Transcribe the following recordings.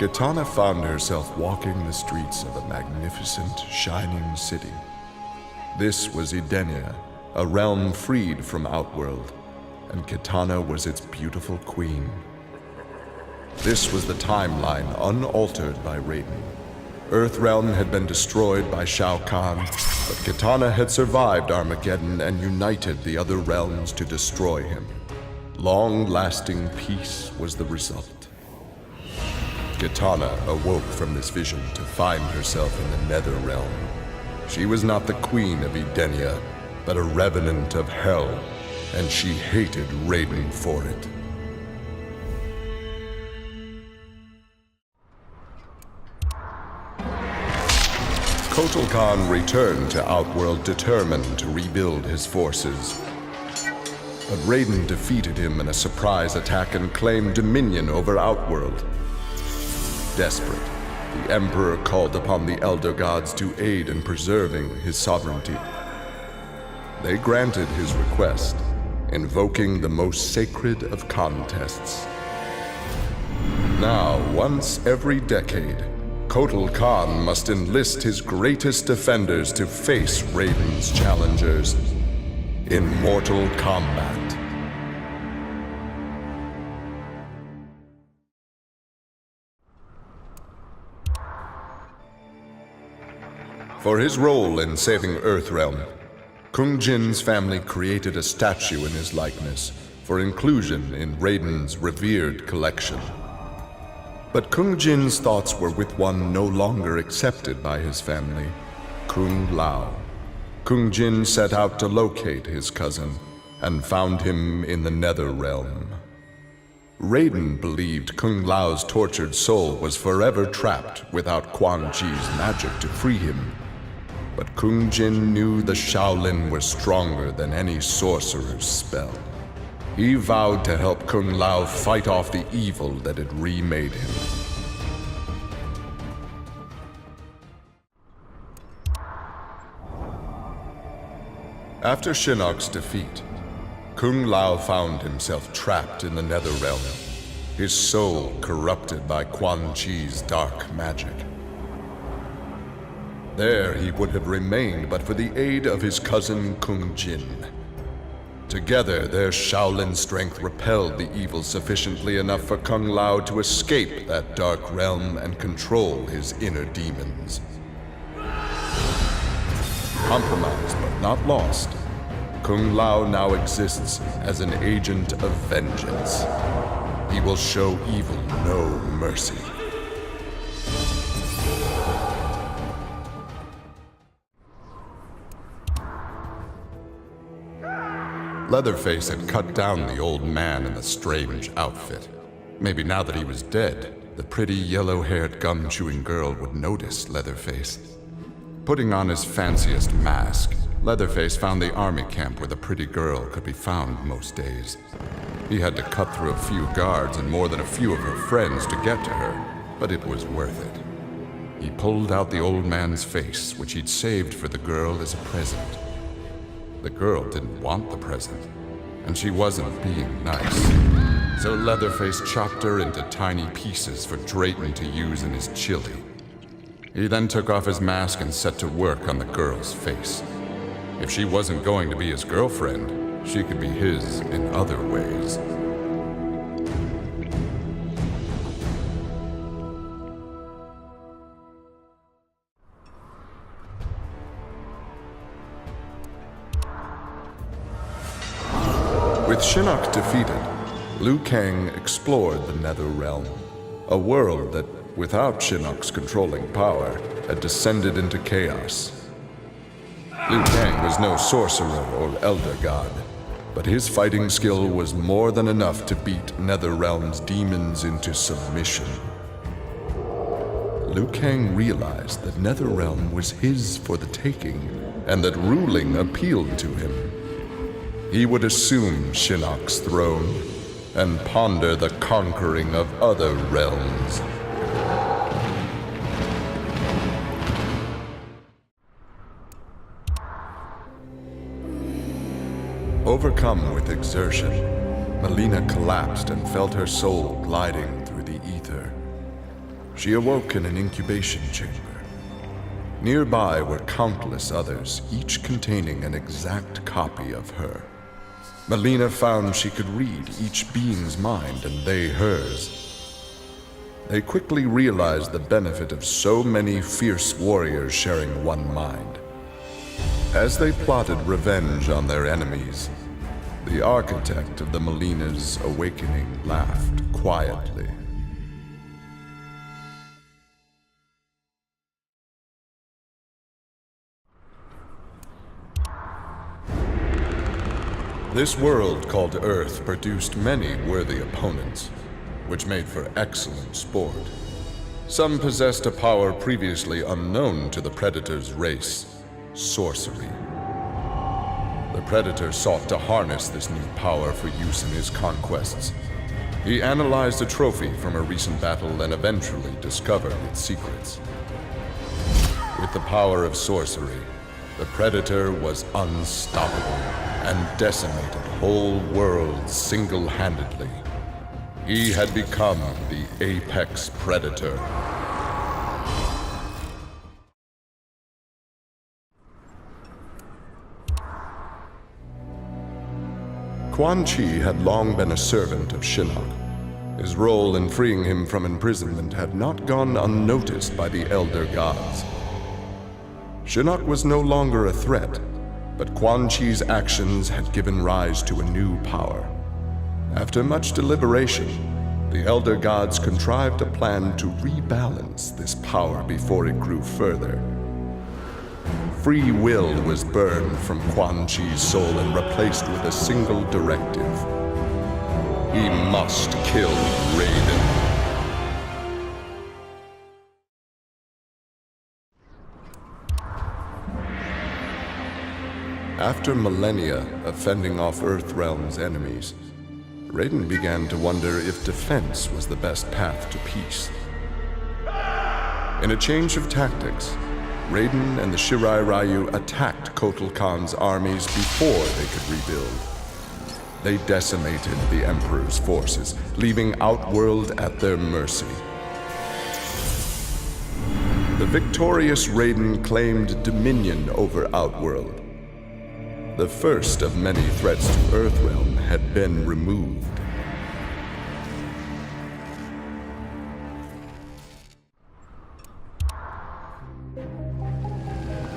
Kitana found herself walking the streets of a magnificent, shining city. This was Edenia, a realm freed from Outworld, and Kitana was its beautiful queen. This was the timeline unaltered by Raiden. Earthrealm had been destroyed by Shao Kahn, but Kitana had survived Armageddon and united the other realms to destroy him. Long-lasting peace was the result. Kitana awoke from this vision to find herself in the Nether Realm. She was not the queen of Edenia, but a revenant of hell, and she hated Raiden for it. Kotal Khan returned to Outworld determined to rebuild his forces. But Raiden defeated him in a surprise attack and claimed dominion over Outworld. Desperate, the Emperor called upon the Elder Gods to aid in preserving his sovereignty. They granted his request, invoking the most sacred of contests. Now, once every decade, Kotal Khan must enlist his greatest defenders to face Raiden's challengers in mortal combat. For his role in saving Earthrealm, Kung Jin's family created a statue in his likeness for inclusion in Raiden's revered collection. But Kung Jin's thoughts were with one no longer accepted by his family, Kung Lao. Kung Jin set out to locate his cousin and found him in the Nether Realm. Raiden believed Kung Lao's tortured soul was forever trapped without Quan Chi's magic to free him. But Kung Jin knew the Shaolin were stronger than any sorcerer's spell. He vowed to help Kung Lao fight off the evil that had remade him. After Shinnok's defeat, Kung Lao found himself trapped in the Nether Realm, his soul corrupted by Quan Chi's dark magic. There he would have remained but for the aid of his cousin Kung Jin. Together, their Shaolin strength repelled the evil sufficiently enough for Kung Lao to escape that dark realm and control his inner demons. Compromised but not lost, Kung Lao now exists as an agent of vengeance. He will show evil no mercy. Leatherface had cut down the old man in the strange outfit. Maybe now that he was dead, the pretty yellow-haired gum-chewing girl would notice Leatherface. Putting on his fanciest mask, Leatherface found the army camp where the pretty girl could be found most days. He had to cut through a few guards and more than a few of her friends to get to her, but it was worth it. He pulled out the old man's face, which he'd saved for the girl as a present. The girl didn't want the present, and she wasn't being nice. So Leatherface chopped her into tiny pieces for Drayton to use in his chili. He then took off his mask and set to work on the girl's face. If she wasn't going to be his girlfriend, she could be his in other ways. With Shinnok defeated, Liu Kang explored the Nether Realm, a world that, without Shinnok's controlling power, had descended into chaos. Liu Kang was no sorcerer or elder god, but his fighting skill was more than enough to beat Netherrealm's demons into submission. Liu Kang realized that Netherrealm was his for the taking, and that ruling appealed to him. He would assume Shinnok's throne and ponder the conquering of other realms. Overcome with exertion, Melina collapsed and felt her soul gliding through the ether. She awoke in an incubation chamber. Nearby were countless others, each containing an exact copy of her. Melina found she could read each being's mind and they hers. They quickly realized the benefit of so many fierce warriors sharing one mind. As they plotted revenge on their enemies, the architect of the Melina's awakening laughed quietly. This world called Earth produced many worthy opponents, which made for excellent sport. Some possessed a power previously unknown to the Predator's race, sorcery. The Predator sought to harness this new power for use in his conquests. He analyzed a trophy from a recent battle and eventually discovered its secrets. With the power of sorcery, the Predator was unstoppable and decimated whole worlds single-handedly. He had become the apex predator. Quan Chi had long been a servant of Shinnok. His role in freeing him from imprisonment had not gone unnoticed by the Elder Gods. Shinnok was no longer a threat, but Quan Chi's actions had given rise to a new power. After much deliberation, the Elder Gods contrived a plan to rebalance this power before it grew further. Free will was burned from Quan Chi's soul and replaced with a single directive. He must kill Raiden. After millennia of fending off Earthrealm's enemies, Raiden began to wonder if defense was the best path to peace. In a change of tactics, Raiden and the Shirai Ryu attacked Kotal Khan's armies before they could rebuild. They decimated the Emperor's forces, leaving Outworld at their mercy. The victorious Raiden claimed dominion over Outworld. The first of many threats to Earthrealm had been removed.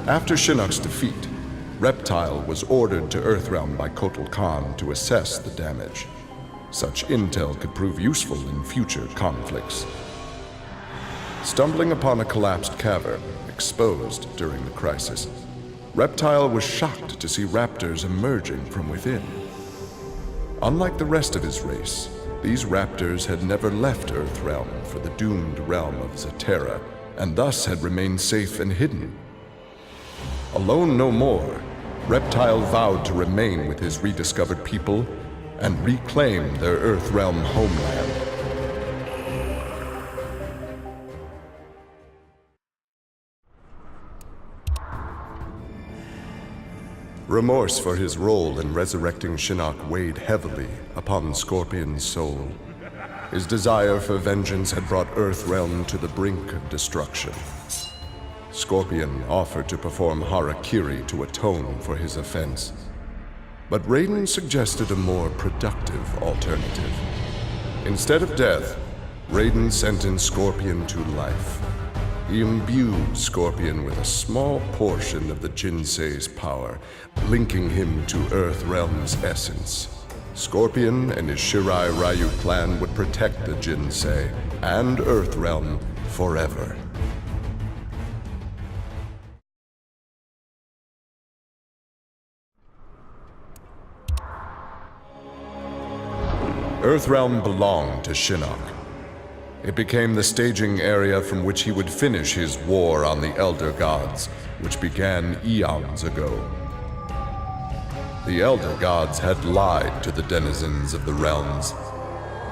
After Shinnok's defeat, Reptile was ordered to Earthrealm by Kotal Khan to assess the damage. Such intel could prove useful in future conflicts. Stumbling upon a collapsed cavern, exposed during the crisis, Reptile was shocked to see raptors emerging from within. Unlike the rest of his race, these raptors had never left Earthrealm for the doomed realm of Zaterra, and thus had remained safe and hidden. Alone no more, Reptile vowed to remain with his rediscovered people and reclaim their Earthrealm homeland. Remorse for his role in resurrecting Shinnok weighed heavily upon Scorpion's soul. His desire for vengeance had brought Earthrealm to the brink of destruction. Scorpion offered to perform harakiri to atone for his offense. But Raiden suggested a more productive alternative. Instead of death, Raiden sentenced Scorpion to life. He imbued Scorpion with a small portion of the Jinsei's power, linking him to Earthrealm's essence. Scorpion and his Shirai Ryu clan would protect the Jinsei and Earthrealm forever. Earthrealm belonged to Shinnok. It became the staging area from which he would finish his war on the Elder Gods, which began eons ago. The Elder Gods had lied to the denizens of the realms.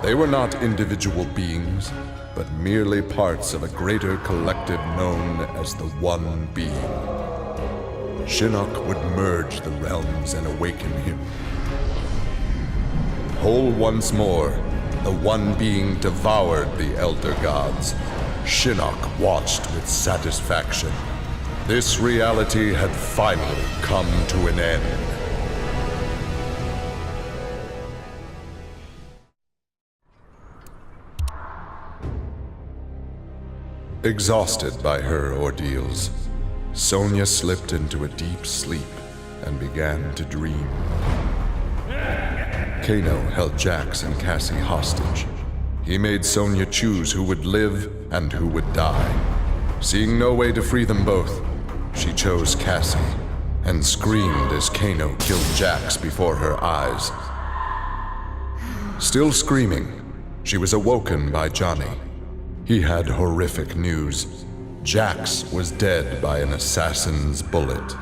They were not individual beings, but merely parts of a greater collective known as the One Being. Shinnok would merge the realms and awaken him. Whole once more, the One Being devoured the Elder Gods, Shinnok watched with satisfaction. This reality had finally come to an end. Exhausted by her ordeals, Sonya slipped into a deep sleep and began to dream. Kano held Jax and Cassie hostage. He made Sonya choose who would live and who would die. Seeing no way to free them both, she chose Cassie and screamed as Kano killed Jax before her eyes. Still screaming, she was awoken by Johnny. He had horrific news. Jax was dead by an assassin's bullet.